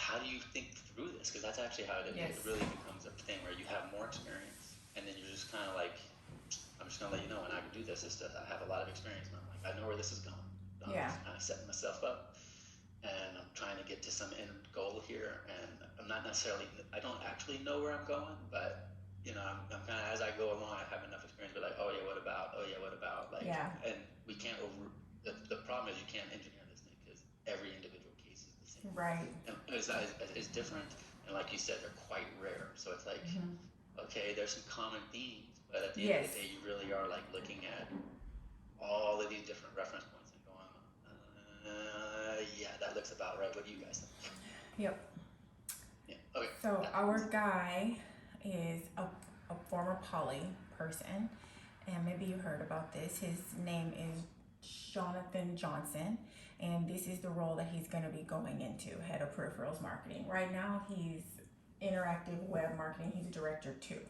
how do you think through this? Because that's actually how it really becomes a thing where you have more experience, and then you're just kind of like, I'm just gonna let you know when I can do this. Is that I have a lot of experience, and I'm like, I know where this is going. I'm just kind of setting myself up, and I'm trying to get to some end goal here, and I'm not necessarily, I don't actually know where I'm going, but you know, I'm kind of, as I go along, I have enough experience, but like, oh yeah, what about? Oh yeah, what about? Like, and we can't the problem is you can't engineer this thing because every individual case is the same. Right. And it's different, and like you said, they're quite rare. So it's like, okay, there's some common themes, but at the end of the day, you really are like looking at all of these different reference points and going, yeah, that looks about right. What do you guys think? Yep. Yeah. Okay. So our guy is a former poly person, and maybe you heard about this. His name is Jonathan Johnson, and this is the role that he's going to be going into, head of peripherals marketing. Right now, he's interactive web marketing. He's a director too.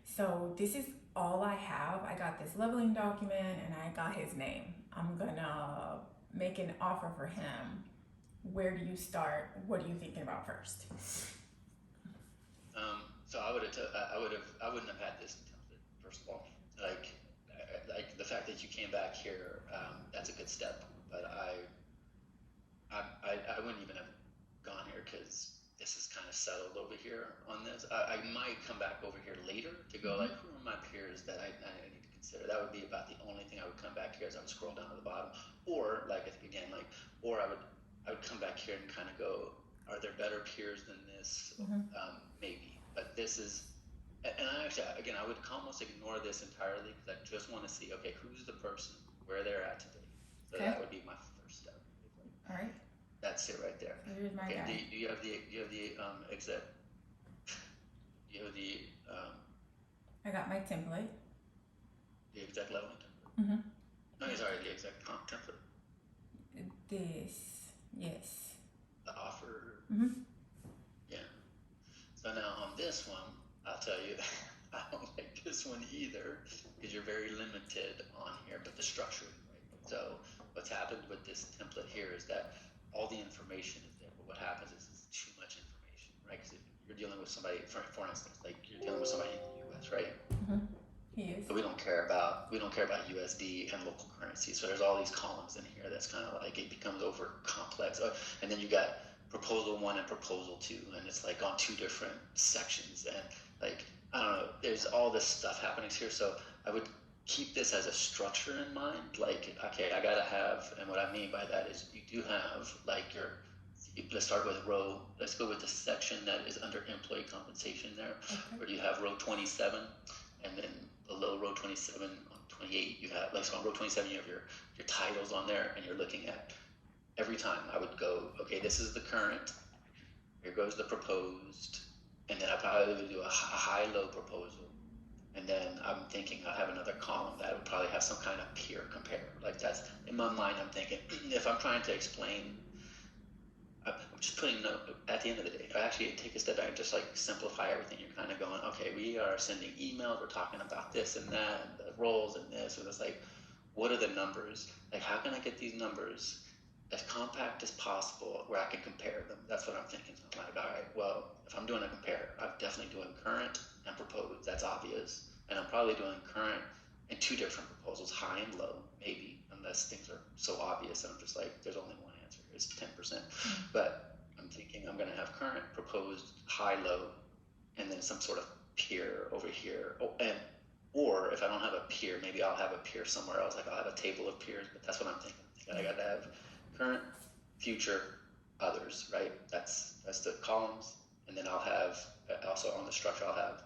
So this is all I have. I got this leveling document, and I got his name. I'm gonna make an offer for him. Where do you start? What are you thinking about first? So I wouldn't have had this template, first of all. Like the fact that you came back here, that's a good step. But I wouldn't even have gone here because this is kind of settled over here on this. I might come back over here later to go like, who are my peers that I need to consider? That would be about the only thing I would come back here as I would scroll down to the bottom. Or like again, like, or I would come back here and kind of go, are there better peers than this? Maybe. But this is, and I actually, again, I would almost ignore this entirely because I just want to see, okay, who's the person, where they're at today. So that would be my first step. All right. That's it right there. Here's my guy. Do you have the exec? Do you have the I got my template. The exec leveling template. No, sorry, the exec comp template. This, yes. The offer. Yeah. So now on this one, I'll tell you, I don't like this one either because you're very limited on here, but the structure is right. So what's happened with this template here is that all the information is there, but what happens is it's too much information, right? Because if you're dealing with somebody, for instance, like you're dealing with somebody in the U.S., right? He is. So we don't care about USD and local currency. So there's all these columns in here that's kind of like it becomes over complex. And then you got proposal 1 and proposal 2, and it's like on 2 different sections, and like I don't know, there's all this stuff happening here. So I would keep this as a structure in mind. Like, okay, I gotta have, and what I mean by that is you do have like let's start with let's go with the section that is under employee compensation there, where you have row 27, and then below row 27 on 28 you have, like, so on row 27 you have your titles on there, and you're looking at every time I would go, okay, this is the current, here goes the proposed, and then I probably would do a high-low proposal, and then I'm thinking I have another column that would probably have some kind of peer compare. Like that's, in my mind, I'm thinking, if I'm trying to explain, I'm just putting, at the end of the day, I actually take a step back and just like simplify everything. You're kind of going, okay, we are sending emails, we're talking about this and that, and the roles and this, and it's like, what are the numbers? Like, how can I get these numbers as compact as possible where I can compare them? That's what I'm thinking. So I'm like, all right, well, if I'm doing a compare, I'm definitely doing current and proposed. That's obvious. And I'm probably doing current and 2 different proposals, high and low, maybe, unless things are so obvious. And I'm just like, there's only one answer. It's 10%. But I'm thinking I'm going to have current, proposed, high, low, and then some sort of peer over here. Or if I don't have a peer, maybe I'll have a peer somewhere else. Like I'll have a table of peers, but that's what I'm thinking. I got to have current, future, others, right? That's the columns. And then I'll have, also on the structure, I'll have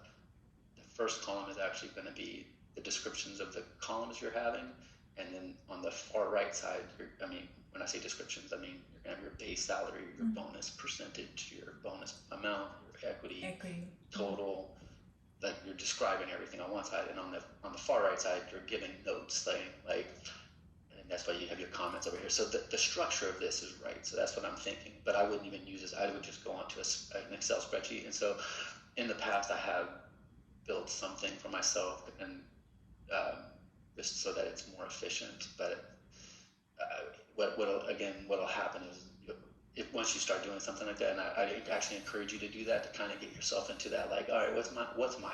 the first column is actually going to be the descriptions of the columns you're having. And then on the far right side, when I say descriptions, I mean you're going to have your base salary, your bonus percentage, your bonus amount, your equity. Total. Like you're describing everything on one side, and on the far right side, you're giving notes saying like, and that's why you have your comments over here. So the structure of this is right. So that's what I'm thinking. But I wouldn't even use this. I would just go onto an Excel spreadsheet. And so in the past, I have built something for myself, and just so that it's more efficient. But what'll happen is if once you start doing something like that, and I actually encourage you to do that, to kind of get yourself into that, like, all right, what's my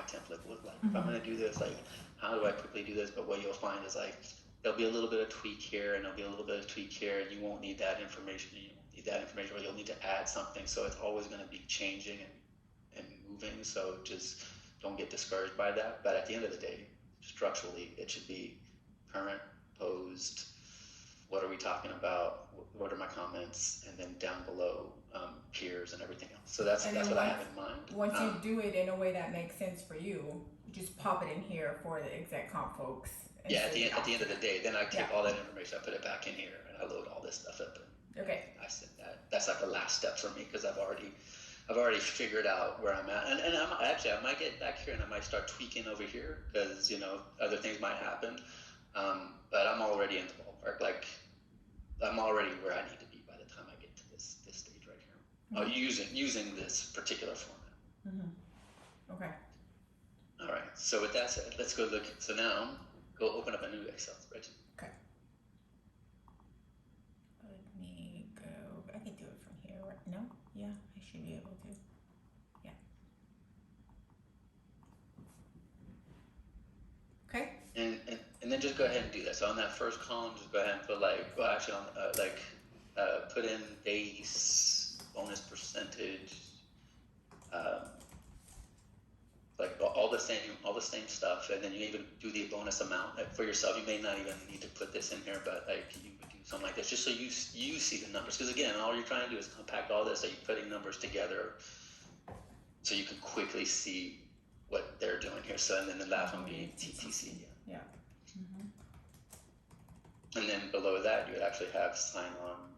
template look like? If I'm going to do this, like, how do I quickly do this? But what you'll find is like there'll be a little bit of tweak here, and there'll be a little bit of tweak here, and you won't need that information. And you won't need that information, but you'll need to add something. So it's always going to be changing and moving. So just don't get discouraged by that. But at the end of the day, structurally, it should be current, posed. What are we talking about? What are my comments? And then down below, peers and everything else. So that's what I have in mind. Once you do it in a way that makes sense for you, just pop it in here for the exec comp folks. Yeah, at the end of the day, then I take all that information, I put it back in here, and I load all this stuff up. And I said that's like the last step for me, because I've already figured out where I'm at, and I might get back here and I might start tweaking over here, because other things might happen. But I'm already in the ballpark. Like, I'm already where I need to be by the time I get to this stage right here. Using this particular format. Okay. All right. So with that said, let's go look. So now, go open up a new Excel spreadsheet. Okay. Let me go. I can do it from here. No? Yeah, I should be able to. Yeah. Okay. And then just go ahead and do that. So on that first column, just go ahead and put put in base, bonus percentage, like all the same stuff, and then you even do the bonus amount. Like for yourself, you may not even need to put this in here, but like you would do something like this, just so you see the numbers. Because again, all you're trying to do is compact all this, so you're putting numbers together, so you can quickly see what they're doing here. So and then the last one being TTC. Yeah. And then below that, you would actually have sign-on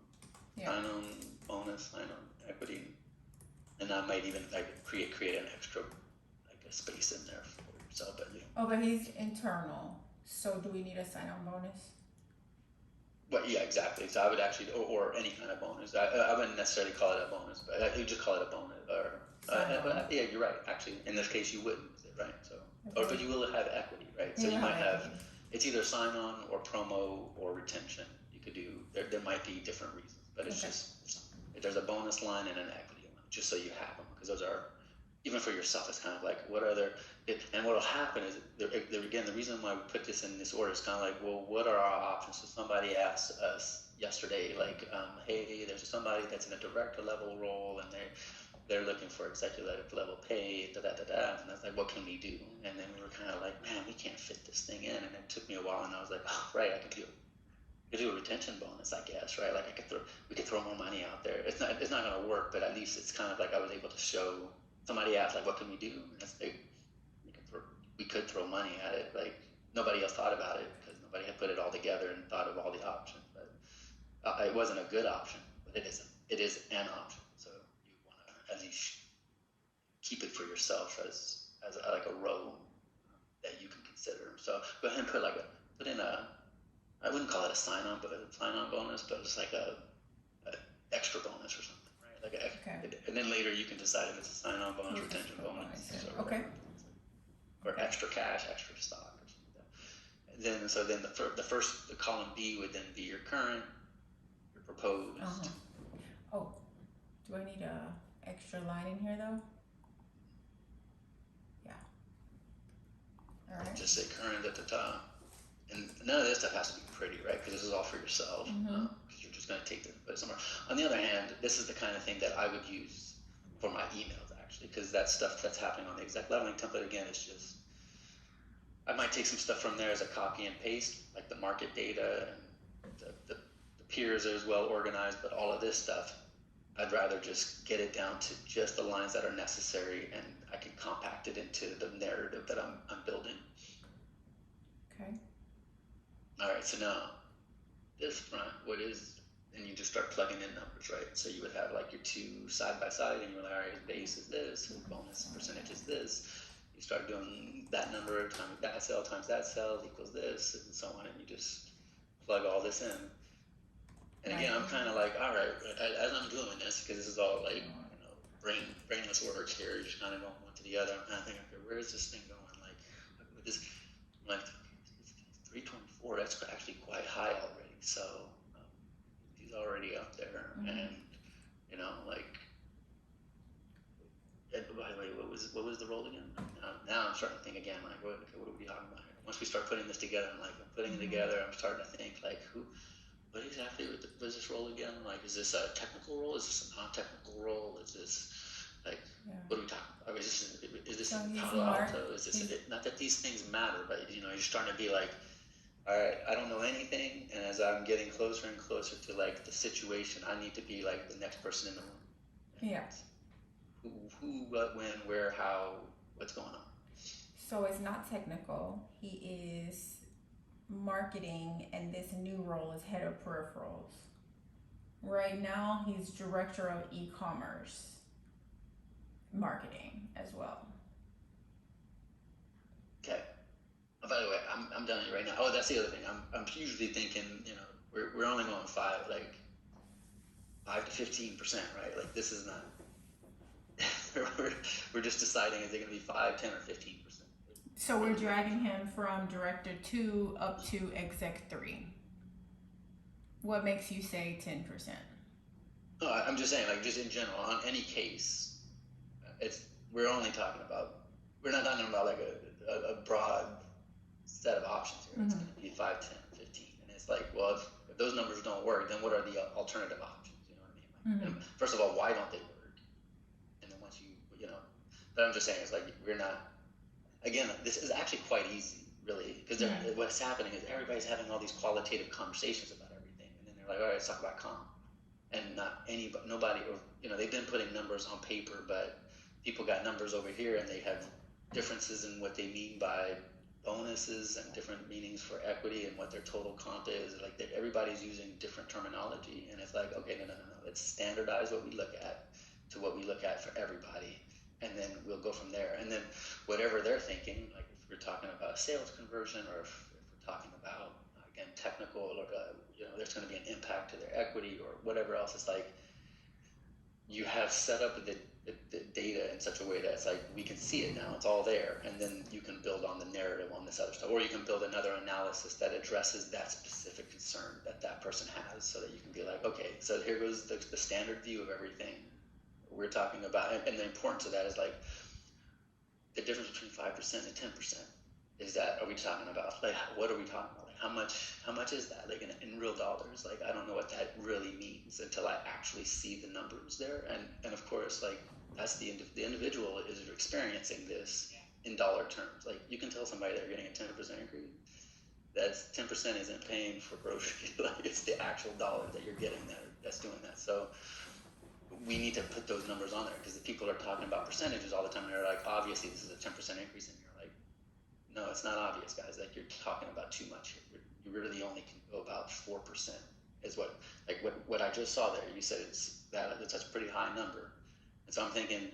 bonus, sign-on equity, and I might even like create an extra space in there for yourself. But Oh, but he's internal. So do we need a sign-on bonus? Well, yeah, exactly. So I would actually, or any kind of bonus. I wouldn't necessarily call it a bonus, but I would just call it a bonus. Or yeah, you're right. Actually, in this case, you wouldn't, right? So, but you will have equity, right? So you might have. It's either sign-on or promo or retention. You could do. There might be different reasons, but it's just there's a bonus line and an equity line, just so you have them, because those are, even for yourself, it's kind of like what are there. And what'll happen is again, the reason why we put this in this order is kind of like, well, what are our options? So somebody asked us yesterday, like, hey, there's somebody that's in a director level role, and they're looking for executive level pay, and I was like, what can we do? And then we were kind of like, man, we can't fit this thing in. And it took me a while, and I was like, oh, right, I could do a retention bonus, I guess, right? Like we could throw more money out there. It's not going to work, but at least it's kind of like I was able to show. Somebody asked, like, what can we do? And we could throw money at it. Like nobody else thought about it, because nobody had put it all together and thought of all the options. But it wasn't a good option, but it is an option. At least keep it for yourself as like a row that you can consider. So go ahead and put in a, I wouldn't call it a sign-on bonus, but it's like a extra bonus or something, right? And then later you can decide if it's a sign-on bonus, retention bonus, or extra cash, extra stock, or something like that. And then the column B would then be your current, your proposed. Oh, do I need a extra line in here though? Yeah. All right. Just say current at the top, and none of this stuff has to be pretty, right? Because this is all for yourself. Because you're just going to take it put it somewhere. On the other hand, this is the kind of thing that I would use for my emails, actually, because that stuff that's happening on the exec leveling template, again, is just, I might take some stuff from there as a copy and paste, like the market data and the peers are as well organized, but all of this stuff, I'd rather just get it down to just the lines that are necessary, and I can compact it into the narrative that I'm building. Okay. All right, so now this front, and you just start plugging in numbers, right? So you would have like your two side by side, and you're like, all right, base is this, and bonus percentage is this. You start doing that number times that cell equals this, and so on, and you just plug all this in. And again, I'm kind of like, all right, as I'm doing this, because this is all like, brainless work here, you're just kind of going one to the other. I'm kind of thinking, okay, where is this thing going? Like, with this, I'm like, 324, that's actually quite high already. So he's already up there. And like. And by the way, what was the role again? Now I'm starting to think again, like, what are we talking about here? Once we start putting this together, I'm putting it together. I'm starting to think, like, what exactly was this role again? Like, is this a technical role? Is this a non-technical role? Is this like, what are we talking about? Is this in Palo Alto? Is this not that these things matter, but you're starting to be like, all right, I don't know anything, and as I'm getting closer and closer to like the situation, I need to be like the next person in the room. Yeah. Who, what, when, where, how, what's going on? So it's not technical. He is marketing, and this new role is head of peripherals. Right now, he's director of e-commerce marketing as well. Okay. By the way, I'm telling you right now. Oh, that's the other thing. I'm usually thinking, we're only going 5 to 15%, right? Like, this is not. we're just deciding, is it going to be 5, 10, or 15%? So we're dragging him from director 2 up to exec 3. What makes you say 10%? No, I'm just saying, like, just in general, on any case, we're not talking about like a broad set of options here. It's going to be 5, 10, 15, and it's like, well, if those numbers don't work, then what are the alternative options? You know what I mean? And first of all, why don't they work? And then once but I'm just saying, it's like, we're not. Again, this is actually quite easy, really, because what's happening is everybody's having all these qualitative conversations about everything, and then they're like, all right, let's talk about comp, and nobody, or they've been putting numbers on paper, but people got numbers over here, and they have differences in what they mean by bonuses and different meanings for equity and what their total comp is. Like, everybody's using different terminology, and it's like, okay, no, let's standardize what we look at to what we look at for everybody, and then we'll go from there. And then whatever they're thinking, like if we're talking about sales conversion, or if we're talking about, again, technical, or there's going to be an impact to their equity or whatever else, it's like you have set up the data in such a way that it's like, we can see it now, it's all there, and then you can build on the narrative on this other stuff, or you can build another analysis that addresses that specific concern that person has, so that you can be like, okay, so here goes the standard view of everything we're talking about. And the importance of that is, like, the difference between 5% and 10% is that, are we talking about, like, what are we talking about? Like, how much is that, like, in real dollars? Like, I don't know what that really means until I actually see the numbers there. And of course, like, that's the individual is experiencing this in dollar terms. Like, you can tell somebody they're getting a 10% increase. That's 10% isn't paying for groceries. Like, it's the actual dollar that you're getting that's doing that. So we need to put those numbers on there, because the people are talking about percentages all the time, and they're like, obviously this is a 10% increase, and you're like, no, it's not obvious, guys. Like, you're talking about too much here. You really only can go about 4%, is what I just saw there. You said that's a pretty high number, and so I'm thinking,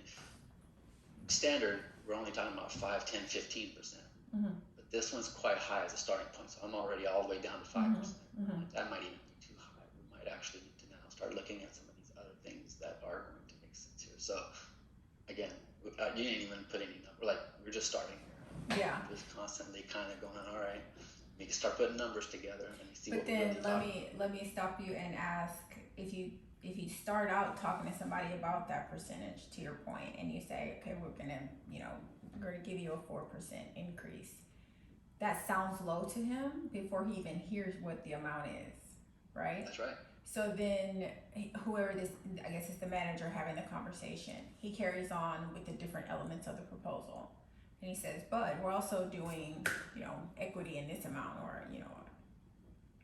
standard, we're only talking about 5, 10, 15%. But this one's quite high as a starting point, so I'm already all the way down to 5%. That might even be too high. We might actually need to now start looking at some things that are going to make sense here. So again, you didn't even put any number, like, we're just starting here. Yeah. Just constantly kind of going, all right, we can start putting numbers together and see. But then let me stop you and ask, if you start out talking to somebody about that percentage, to your point, and you say, okay, we're gonna give you a 4% increase, that sounds low to him before he even hears what the amount is, right? That's right. So then whoever I guess it's the manager having the conversation, he carries on with the different elements of the proposal. And he says, but we're also doing, equity in this amount, or,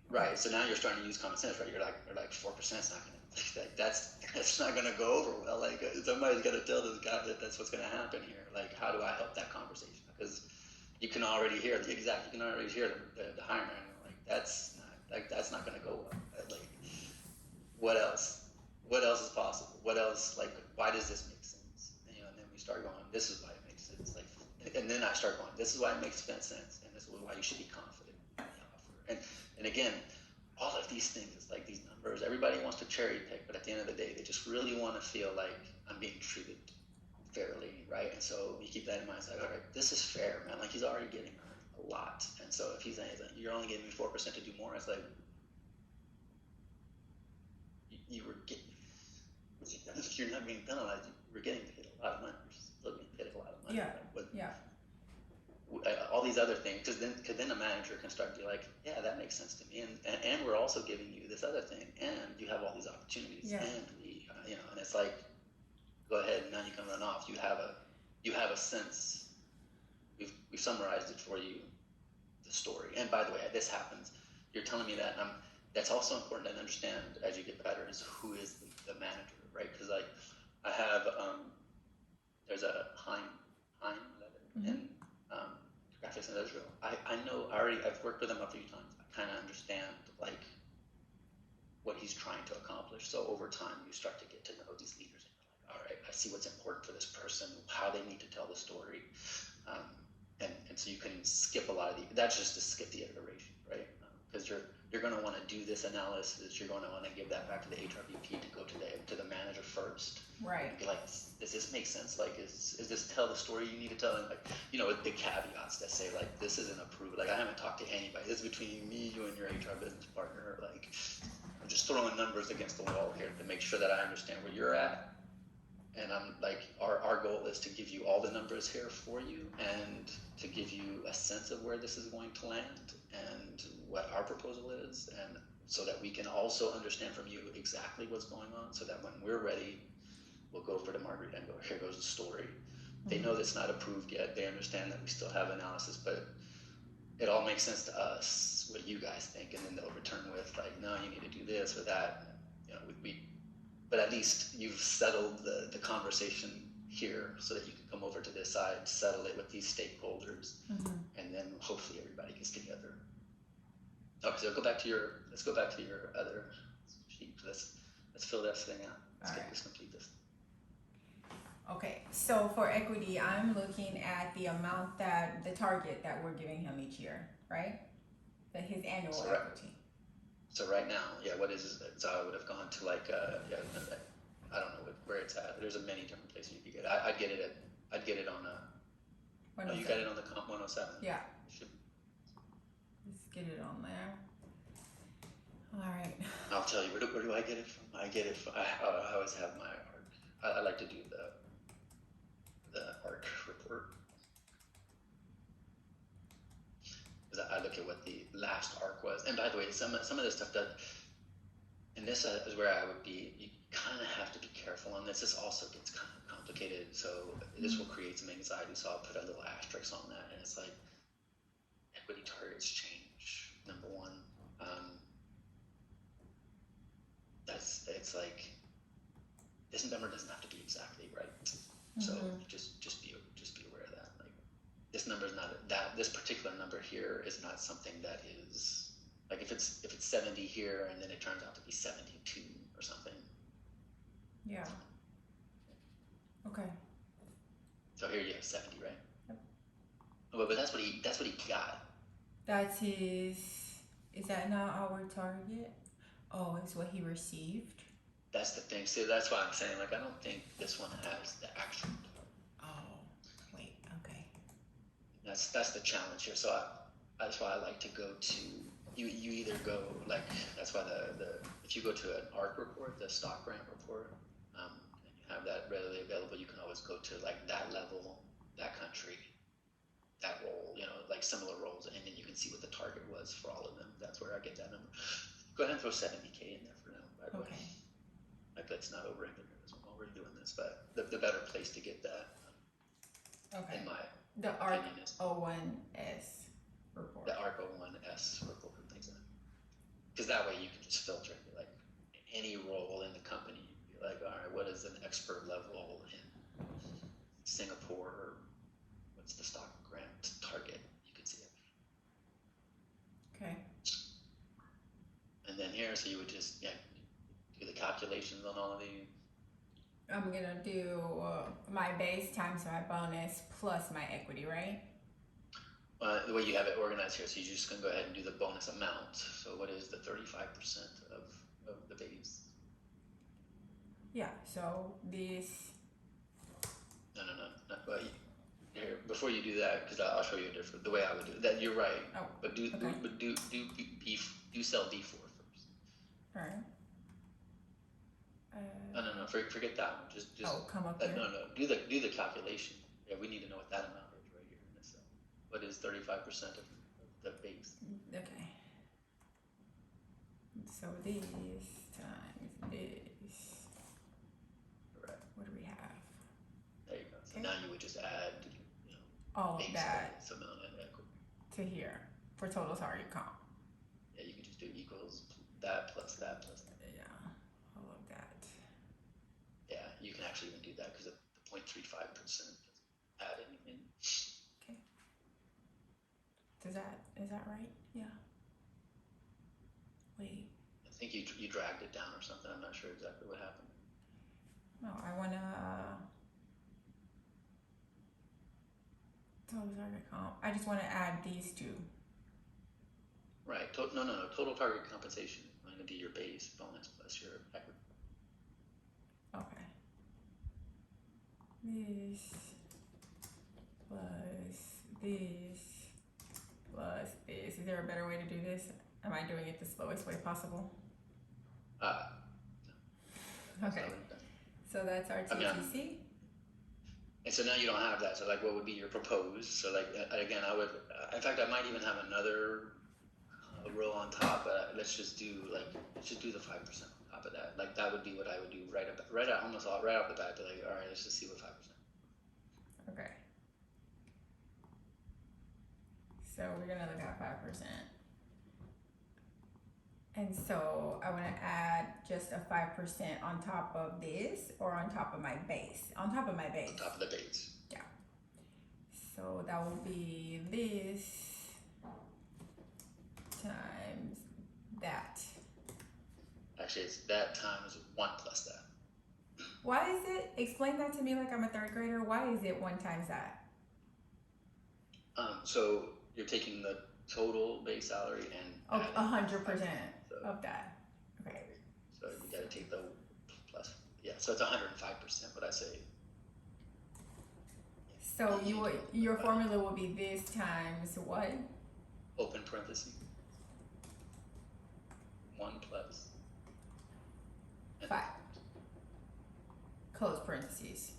Right. So now you're starting to use common sense, right? You're like 4% is not going to, that's not going to go over well. Like, somebody's got to tell this guy that that's what's going to happen here. Like, how do I help that conversation? Because you can already hear the hiring manager. Like, that's not going to go well. Like, what else? What else is possible? What else? Like, why does this make sense? And then we start going, this is why it makes sense. Like, and then I start going, this is why it makes sense, and this is why you should be confident in the offer. And again, all of these things, it's like these numbers, everybody wants to cherry pick, but at the end of the day, they just really want to feel like I'm being treated fairly, right? And so you keep that in mind. It's like, all right, this is fair, man. Like, he's already getting a lot, and so if he's saying, you're only giving me 4% to do more, it's like, you're not being penalized. We're getting paid a lot of money. We're still getting paid a lot of money. Yeah. Like, what, Yeah. all these other things, because then a manager can start to be like, yeah, that makes sense to me, and we're also giving you this other thing, and you have all these opportunities, Yeah. and we, and it's like, go ahead, now you can run off. You have a sense. We've summarized it for you, the story. And by the way, this happens. You're telling me that. That's also important to understand as you get better is who is the manager, right? Because like I have there's a Hein in graphics and Israel. I know already. I've worked with him a few times. I kind of understand like what he's trying to accomplish. So over time, you start to get to know these leaders, and you're like, all right, I see what's important for this person, how they need to tell the story. And so you can skip a lot of that's just to skip the iteration, right? Because you're going to want to do this analysis. You're going to want to give that back to the HRBP to go to the manager first. Right. Be like, does this make sense? Like, is this tell the story you need to tell? And like, with the caveats that say like, this isn't approved. Like, I haven't talked to anybody. This is between me, you, and your HR business partner. Like, I'm just throwing numbers against the wall here to make sure that I understand where you're at. And I'm like, our goal is to give you all the numbers here for you and to give you a sense of where this is going to land and what our proposal is. And so that we can also understand from you exactly what's going on so that when we're ready, we'll go over to Margaret and go, here goes the story. They know that's not approved yet. They understand that we still have analysis, but it all makes sense to us, what you guys think. And then they'll return with like, no, you need to do this or that. But at least you've settled the conversation here so that you can come over to this side, settle it with these stakeholders, and then hopefully everybody gets together. Okay, so let's go back to your other sheet. Let's fill this thing out. Let's complete this. Okay, so for equity, I'm looking at the amount the target that we're giving him each year, right? His annual equity. So right now, what is it? So I would have gone to like, I don't know where it's at. There's many different places you could get it. I'd get it on a. Oh, you got it on the comp 107. Yeah. Let's get it on there. All right. I'll tell you. Where do I get it from? I get it from. I always have my ARC. I like to do the ARC report. I look at what the last ARC was, and by the way, some of this stuff does. And this is where I would be. You kind of have to be careful on this. This also gets kind of complicated, so this will create some anxiety. So I'll put a little asterisk on that, and it's like equity targets change. Number one, it's like this number doesn't have to be exactly right. So just be aware of that. Like, this number is not this particular number here is not something that is like if it's 70 here and then it turns out to be 72 or something. Yeah. Okay. So here you have 70, right? Yep. Oh, but that's what he got. That's his. Is that not our target? Oh, it's what he received. That's the thing. See, that's why I'm saying like I don't think this one has the actual target. Oh, wait. Okay. That's the challenge here. So that's why I like to go to you either go like that's why the if you go to an ARC report, the stock grant report, and you have that readily available, you can always go to like that level, that country, that role, like similar roles, and then you can see what the target was for all of them. That's where I get that number. Go ahead and throw 70K in there for now, by the way. Like let's not over-engineer while we're doing this, but the better place to get that, in my the ARC opinion, is 01S report. The ARC 01S report and things like that. Because that way you can just filter it. Like any role in the company, you'd be like, all right, what is an expert level in Singapore? Or what's the stock grant target? You can see it. Okay. And then here, so you would just do the calculations on all of these. I'm gonna do my base times my bonus plus my equity, right? The way you have it organized here, so you're just gonna go ahead and do the bonus amount. So what is the 35% of the base? Yeah. So this. No. Well, here before you do that, because I'll show you the way I would do it. That you're right. Oh. But do cell D4 first. All right. No, forget that one. Just come up here. no, do the calculation. Yeah, we need to know what that amount is right here in this cell. What is 35% of the base? Okay. So this times this. Correct. What do we have? There you go. So Okay. now you would just add, All base of that base amount and equity to here for total target comp. Yeah, you can just do equals that plus that plus that. Yeah, all of that. Yeah, you can actually even do that because the 0.35% doesn't add anything. Okay. Is that right? Yeah. Wait. I think you dragged it down or something. I'm not sure exactly what happened. No, I wanna total target comp. I just want to add these two. Right. No. Total target compensation is going to be your base bonus plus your equity. Okay. This plus this plus this. Is there a better way to do this? Am I doing it the slowest way possible? No. Okay. So that's our TTC. And so now you don't have that. So like, what would be your proposed? So like, again, I would. In fact, I might even have another row on top. But let's just do the 5% on top of that. Like that would be what I would do right off the bat. Like, all right, let's just see what 5%. Okay. So we're gonna look at 5%. And so I want to add just a 5% on top of this, or on top of my base? On top of my base. On top of the base. Yeah. So that will be this times that. Actually, it's that times 1 plus that. Why is it? Explain that to me like I'm a third grader. Why is it 1 times that? So you're taking the total base salary and 100% of that. Okay. So you got to take the plus. Yeah. So it's 105%. What I say. So your formula will be this times what? Open parenthesis. 1 plus 5. Close parentheses.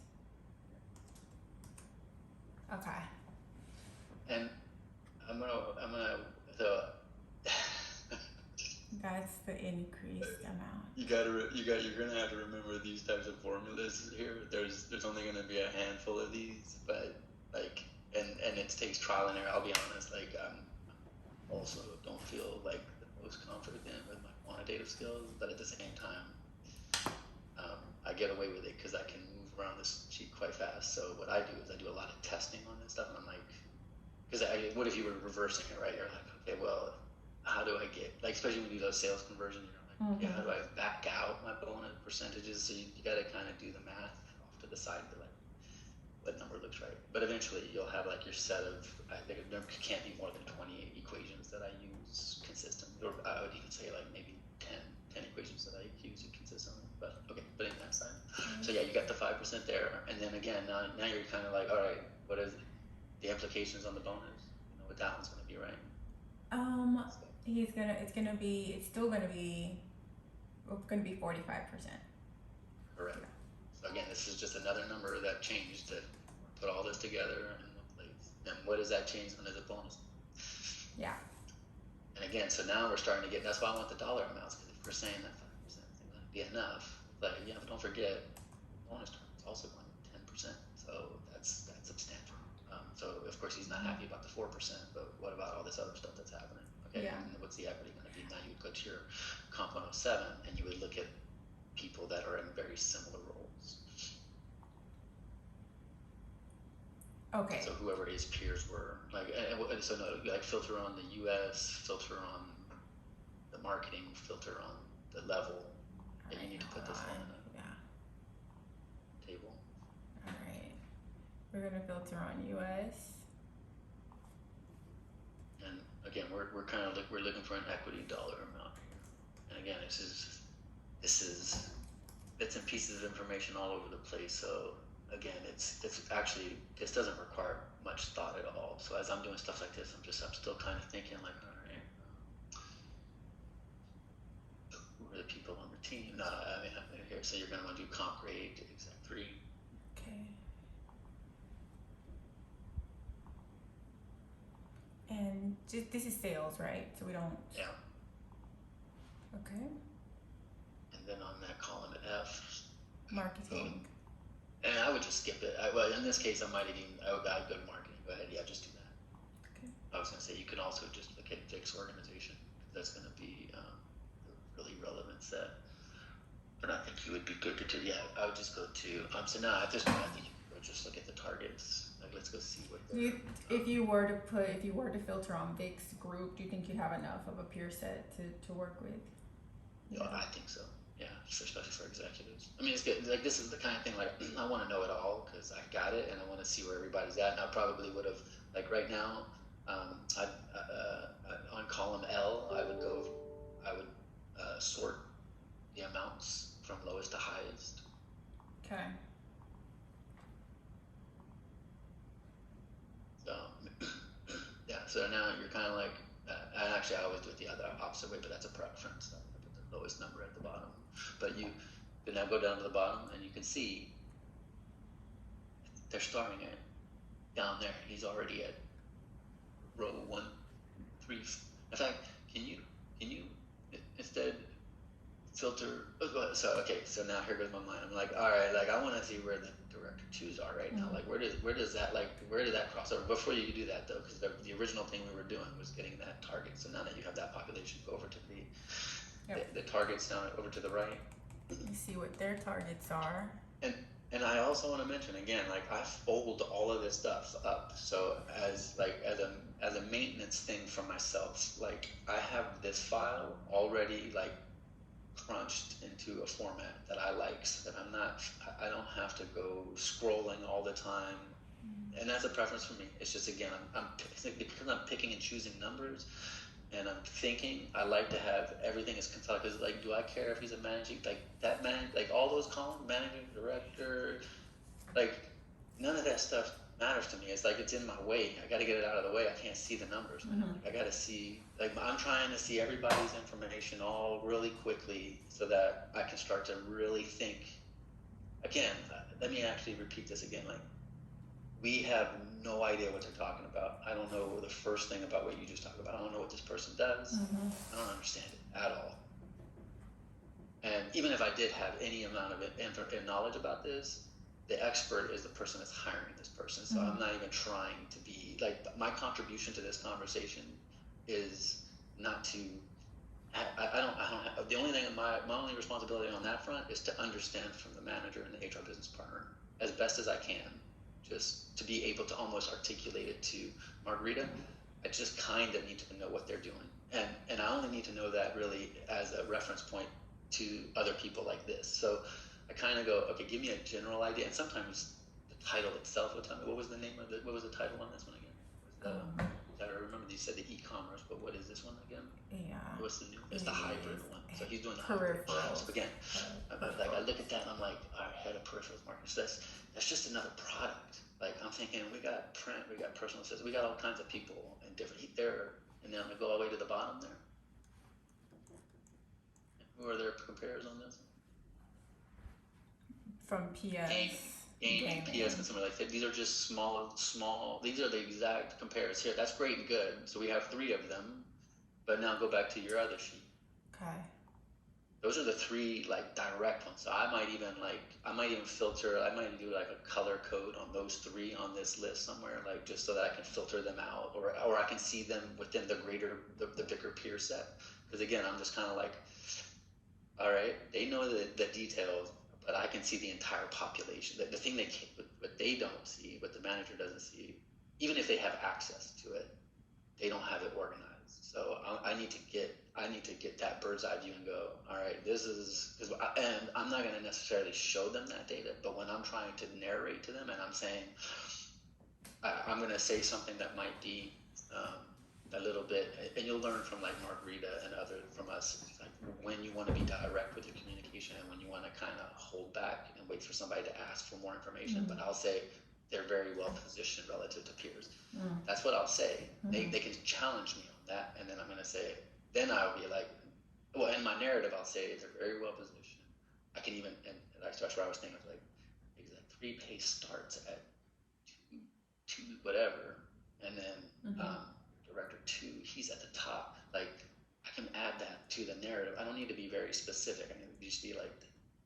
Okay. And I'm gonna That's the increased amount. You're gonna have to remember these types of formulas here. There's only gonna be a handful of these, but like, and it takes trial and error. I'll be honest. Like, also don't feel like the most confident with my quantitative skills, but at the same time, I get away with it because I can move around this sheet quite fast. So what I do is I do a lot of testing on this stuff, and I'm like, because what if you were reversing it, right? You're like, okay, well, how do I get, like, especially when you do those sales conversions, you're like, okay, how do I back out my bonus percentages? So you got to kind of do the math off to the side to like what number looks right. But eventually you'll have like your set of, I think there can't be more than 20 equations that I use consistently, or I would even say like maybe 10 equations that I use consistently. But okay, putting that aside. So yeah, you got the 5% there, and then again, now you're kind of like, all right, what is the implications on the bonus? You know what that one's going to be, right? It's still gonna be 45%. Correct. Yeah. So again, this is just another number that changed to put all this together in one place. And what does that change when there's a bonus? Yeah. And again, so now we're starting to get, that's why I want the dollar amounts, because if we're saying that 5% isn't going to be enough, but yeah, but don't forget, bonus term is also going to 10%. So that's substantial. So of course he's not happy about the 4%, but what about all this other stuff that's happening? Okay, yeah. And what's the equity going to be? Now you would go to your comp 107 and you would look at people that are in very similar roles. Okay. So whoever his peers were, like, so no, like filter on the U.S., filter on the marketing, filter on the level, and you need to put this in a table. All right. We're gonna filter on U.S. And again, we're kind of we're looking for an equity dollar amount here. And again, this is bits and pieces of information all over the place. So again, it's actually, this doesn't require much thought at all. So as I'm doing stuff like this, I'm still kind of thinking like, all right, who are the people on the team? No, I mean, here. So you're going to want to do comp grade, exact 3. Okay. And just, this is sales, right? So we don't. Yeah. Okay. And then on that column F, Marketing. and I would just skip it. Well, in this case, I'd go to marketing. Go ahead. Yeah, just do that. Okay. I was going to say, you can also just look at Vic's organization. That's going to be a really relevant set. But I think you would be good to do. Yeah, I would just go to. So now at this point, I think you can go just look at the targets. Like, let's go see what. If you were to filter on Vic's group, do you think you'd have enough of a peer set to work with? Yeah, I think so. Yeah, especially for executives. I mean, it's good. Like, this is the kind of thing, like, I want to know it all because I got it and I want to see where everybody's at. And I probably would have, like, right now, on column L, I would sort the amounts from lowest to highest. Okay. So, yeah, so now you're kind of like, and actually I always do it the other opposite way, but that's a preference. I put the lowest number at the bottom. But you can now go down to the bottom and you can see they're starting it down there. He's already at row 1, 3. In fact, can you instead filter? So now here goes my mind. I'm like, all right, like I want to see where the director 2s are right now. Like where did that cross over? Before you do that though, because the original thing we were doing was getting that target. So now that you have that population, go over to the targets down over to the right. You see what their targets are. And I also want to mention again, like I fold all of this stuff up. So as a maintenance thing for myself, like I have this file already like crunched into a format that I like, so that I don't have to go scrolling all the time. And that's a preference for me. It's just, again, because I'm picking and choosing numbers, and I'm thinking I like to have everything as consolidated. Like, do I care if he's a managing, like all those columns, managing director, like none of that stuff matters to me. It's like it's in my way. I got to get it out of the way. I can't see the numbers. Like, I got to see, like I'm trying to see everybody's information all really quickly so that I can start to really think. Again, let me actually repeat this again. Like, we have no idea what they're talking about. I don't know the first thing about what you just talked about. I don't know what this person does. I don't understand it at all. And even if I did have any amount of knowledge about this, the expert is the person that's hiring this person. So I'm not even trying to be like, my contribution to this conversation is not to. I don't have, the only thing, my only responsibility on that front is to understand from the manager and the HR business partner as best as I can, just to be able to almost articulate it to Margarita. I just kind of need to know what they're doing. And I only need to know that really as a reference point to other people like this. So I kind of go, okay, give me a general idea. And sometimes the title itself will tell me, what was the title on this one again? I remember you said the e-commerce, but what is this one again? Yeah. What's the new? It's the hybrid one. So he's doing the hybrid. So again, like I look at that and I'm like, our head of peripherals marketing. So that's just another product. Like I'm thinking, we got print, we got personal assistants, we got all kinds of people and different. And then I'm gonna go all the way to the bottom there. Who are their compares on this? From PS. Gaming, PS, consumer. Like these are just small. These are the exact compares here. That's great and good. So we have 3 of them. But now go back to your other sheet. Okay. Those are the 3 like direct ones. So I might even filter. I might do like a color code on those 3 on this list somewhere, like just so that I can filter them out, or I can see them within the bigger peer set. Because again, I'm just kind of like, all right, they know the details, but I can see the entire population. The thing what they don't see, what the manager doesn't see, even if they have access to it, they don't have it organized. So I need to get that bird's eye view and go, all right, and I'm not going to necessarily show them that data, but when I'm trying to narrate to them and I'm saying, I'm going to say something that might be a little bit, and you'll learn from like Margarita and from us, like when you want to be direct with your communication and when you want to kind of hold back and wait for somebody to ask for more information. But I'll say they're very well positioned relative to peers. That's what I'll say. They can challenge me on that, and then I'm going to say, then I'll be like, well, in my narrative I'll say they're very well positioned I can even, and that's where I was thinking, like, because like 3 pay starts at two whatever, and then director 2, he's at the top. Like, I can add that to the narrative. I don't need to be very specific. I need to just be like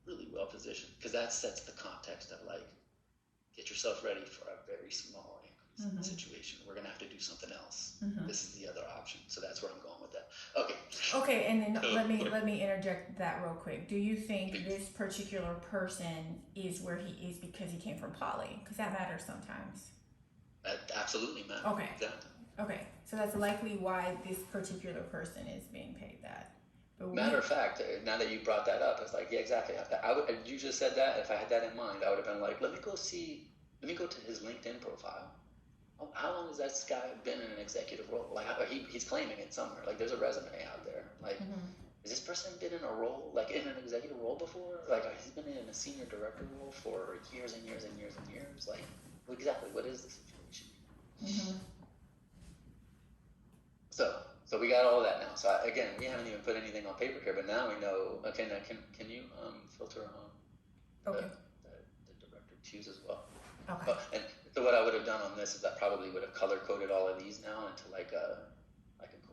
really well positioned, because that sets the context of like, get yourself ready for a very small increase in the situation. We're gonna have to do something else. This is the other option. So that's where I'm going with that. Okay. Okay, and then let me interject that real quick. Do you think this particular person is where he is because he came from Poly? Because that matters sometimes. Absolutely, man. Okay. Exactly. Okay, so that's likely why this particular person is being paid that. But Matter of fact, now that you brought that up, it's like, yeah, exactly. I would. You just said that. If I had that in mind, I would have been like, let me go to his LinkedIn profile. How long has that guy been in an executive role? Like, he's claiming it somewhere. Like, there's a resume out there. Like, has this person been in a role, like in an executive role before? Like, he's been in a senior director role for years and years and years and years. Like, exactly, what is the situation? So we got all of that now. So again, we haven't even put anything on paper here, but now we know. Okay, now can you filter on the director 2s as well? Okay. And so what I would have done on this is I probably would have color coded all of these now into like a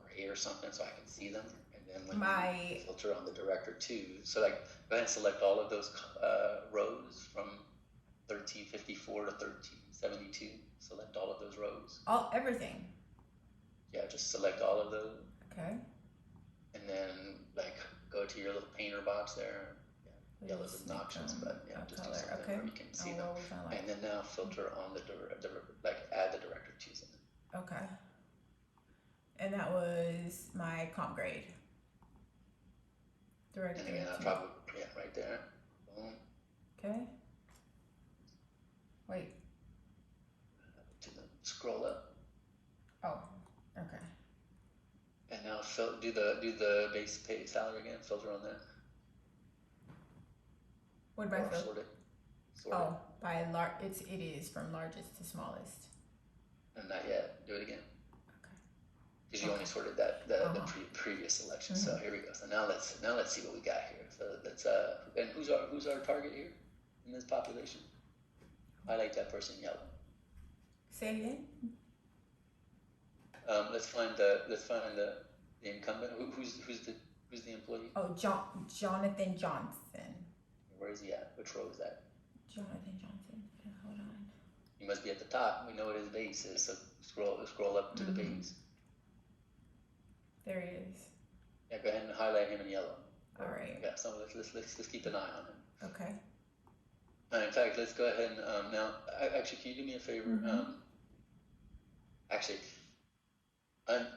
gray or something, so I can see them. And then when you filter on the director 2, so like go ahead and select all of those rows from 1354 to 1372. Select all of those rows. Everything. Yeah, just select all of those. Okay. And then like go to your little painter box there. Yeah, yellow's obnoxious, but yeah, just do something where you can see them. And then now filter on the like add the director 2s in. Okay. And that was my comp grade. Director. And again, I probably right there. Boom. Okay. Wait. Scroll up. Oh. Okay. And now do the base pay salary again. Filter on that. What about sort it? By it is from largest to smallest. And not yet. Do it again. Okay. Because you only sorted the previous selection. So here we go. So now let's see what we got here. So let's and who's our target here in this population? Highlight that person yellow. Say it again. Let's find the incumbent. Who's the employee? Oh, Jonathan Johnson. Where is he at? Which row is that? Jonathan Johnson. Hold on. He must be at the top. We know what his base is. So scroll up to the base. There he is. Yeah, go ahead and highlight him in yellow. All right. Yeah. So let's keep an eye on him. Okay. In fact, let's go ahead and now. Actually, can you do me a favor? Actually.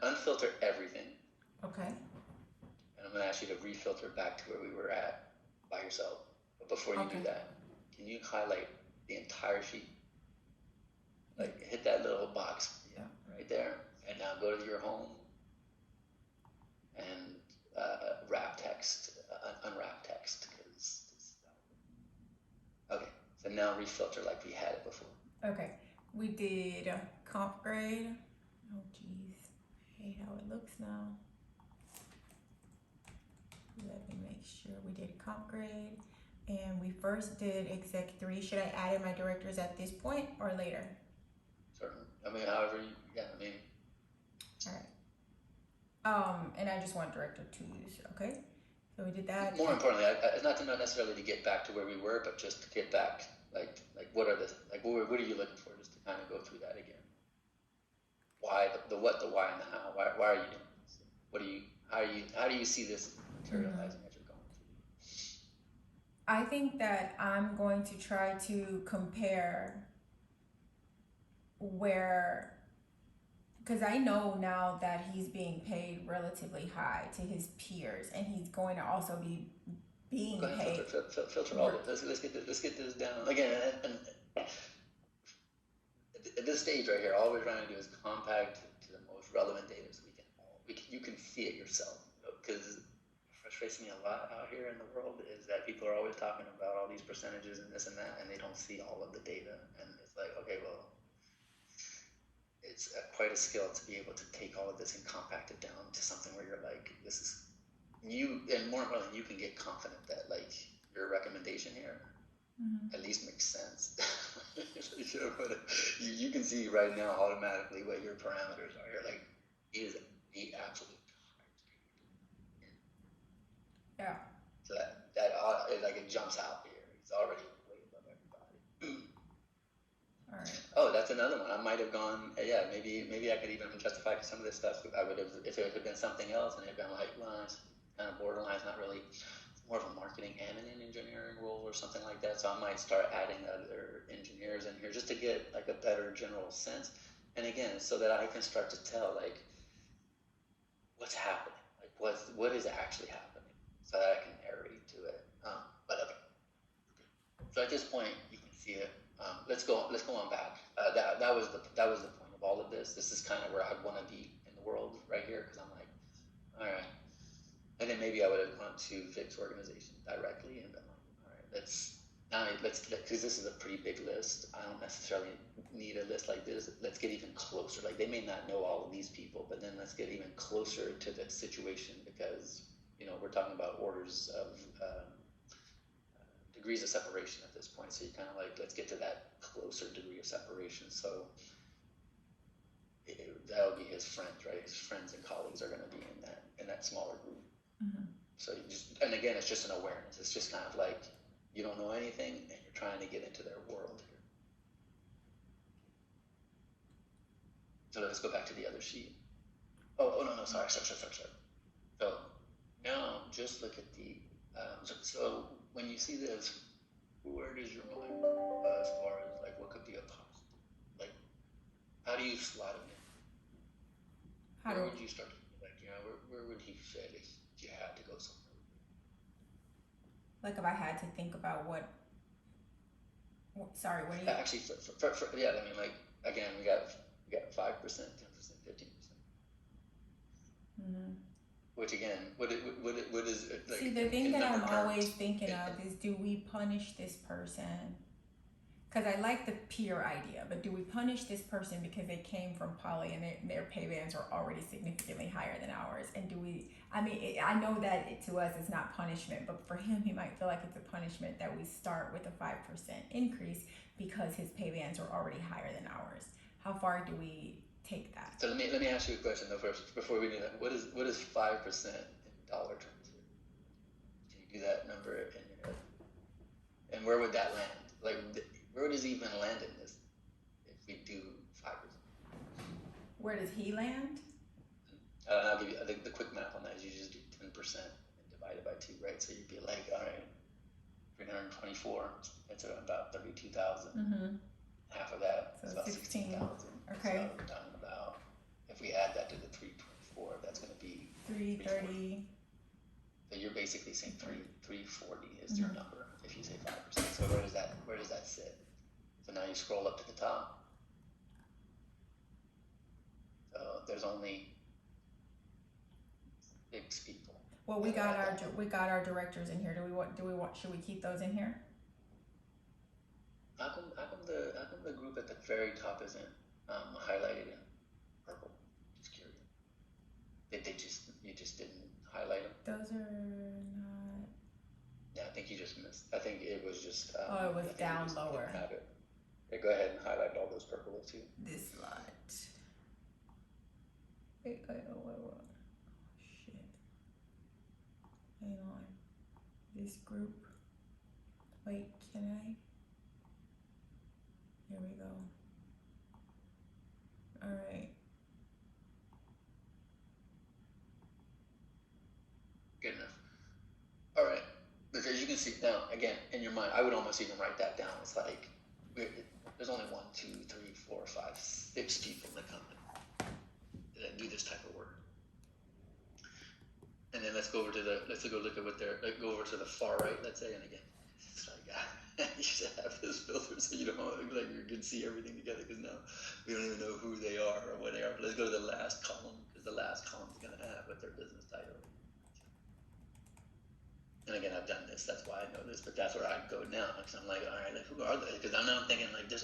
Unfilter everything. Okay. And I'm going to ask you to refilter back to where we were at by yourself. But before you do that, can you highlight the entire sheet? Like hit that little box right there, and now go to your home and unwrap text. Okay, so now refilter like we had it before. Okay, we did comp grade. Oh geez. I hate how it looks now. Let me make sure we did comp grade, and we first did exec 3. Should I add in my directors at this point or later? Certainly. I mean, however you, All right. And I just want director 2s. Okay. So we did that. More importantly, not necessarily to get back to where we were, but just to get back, like what are you looking for? Just to kind of go through that again. Why the what, the why, and the how? Why are you doing this? How do you see this materializing as you're going through? I think that I'm going to try to compare because I know now that he's being paid relatively high to his peers, and he's going to also be being paid. Filter all of this. Let's get this down again. And at this stage right here, all we're trying to do is compact to the most relevant data, so you can see it yourself. Because what frustrates me a lot out here in the world is that people are always talking about all these percentages and this and that, and they don't see all of the data. And it's like, okay, well, it's quite a skill to be able to take all of this and compact it down to something where you're like, this is you, and more importantly, you can get confident that like your recommendation here at least makes sense. You can see right now automatically what your parameters are. You're like, he is the absolute Yeah. so like it jumps out here. He's already way above everybody. All right. Oh, that's another one. I might have gone. Yeah, maybe I could even justify some of this stuff. I would have if it had been something else, and it had been like, well, it's kind of borderline. It's not really. It's more of a marketing and an engineering role or something like that. So I might start adding other engineers in here just to get like a better general sense. And again, so that I can start to tell like what's happening, like what is actually happening, so that I can narrate to it. But okay. So at this point, you can see it. Let's go on back. That was the point of all of this. This is kind of where I'd want to be in the world right here, because I'm like, all right. And then maybe I would have gone to Vic's organization directly and been like, all right, let's because this is a pretty big list. I don't necessarily need a list like this. Let's get even closer. Like they may not know all of these people, but then let's get even closer to the situation, because we're talking about orders of degrees of separation at this point. So you kind of like, let's get to that closer degree of separation. So that'll be his friends, right? His friends and colleagues are going to be in that smaller group. So and again, it's just an awareness. It's just kind of like you don't know anything and you're trying to get into their world here. So let's go back to the other sheet. Oh no, sorry. So now just look at the, so when you see this, where does your mind go as far as like what could be a positive? Like, how do you slot it in? Where would you start to like, where would he fit if you had to go somewhere? Like if I had to think about what do you actually for yeah, I mean, like again, we got 5%, 10%, 15%. Which again, what is it like? See, the thing that I'm always thinking of is, do we punish this person? Because I like the peer idea, but do we punish this person because they came from poly and their pay bands are already significantly higher than ours? And do we, I know that to us it's not punishment, but for him, he might feel like it's a punishment that we start with a 5% increase because his pay bands are already higher than ours. How far do we take that? So let me ask you a question though first, before we do that. What is 5% in dollar terms here? Can you do that number in your head? And where would that land? Like, where does he even land in this if we do 5%? Where does he land? I'll give you the quick math on that is you just do 10% and divide it by 2, right? So you'd be like, all right, 324, that's about 32,000. Half of that is about 16,000. Okay. So we're talking about, if we add that to the 324, that's going to be 330. So you're basically saying 340 is your number if you say 5%. So where does that sit? So now you scroll up to the top. So there's only 6 people. Well, we got our directors in here. Should we keep those in here? How come the group at the very top isn't highlighted in purple? Just curious. You just didn't highlight them? Those are not. Yeah, I think you just missed. I think it was just. It was down lower. Yeah, go ahead and highlight all those purple too. This lot. Wait. Oh, shit. Hang on. This group. Wait, can I? Here we go. All right. Good enough. All right. Because you can see now, again, in your mind, I would almost even write that down. It's like there's only 1, 2, 3, 4, 5, 6 people in the company that do this type of work. And then let's go look at what they're, go over to the far right, let's say, and again, it's like, you should have this filter so you don't, like, you can see everything together, because now we don't even know who they are or what they are. But let's go to the last column, because the last column is going to have what their business title is. And again, I've done this, that's why I know this, but that's where I'd go now, because I'm like, all right, like, who are they? Because I'm now thinking, like, there's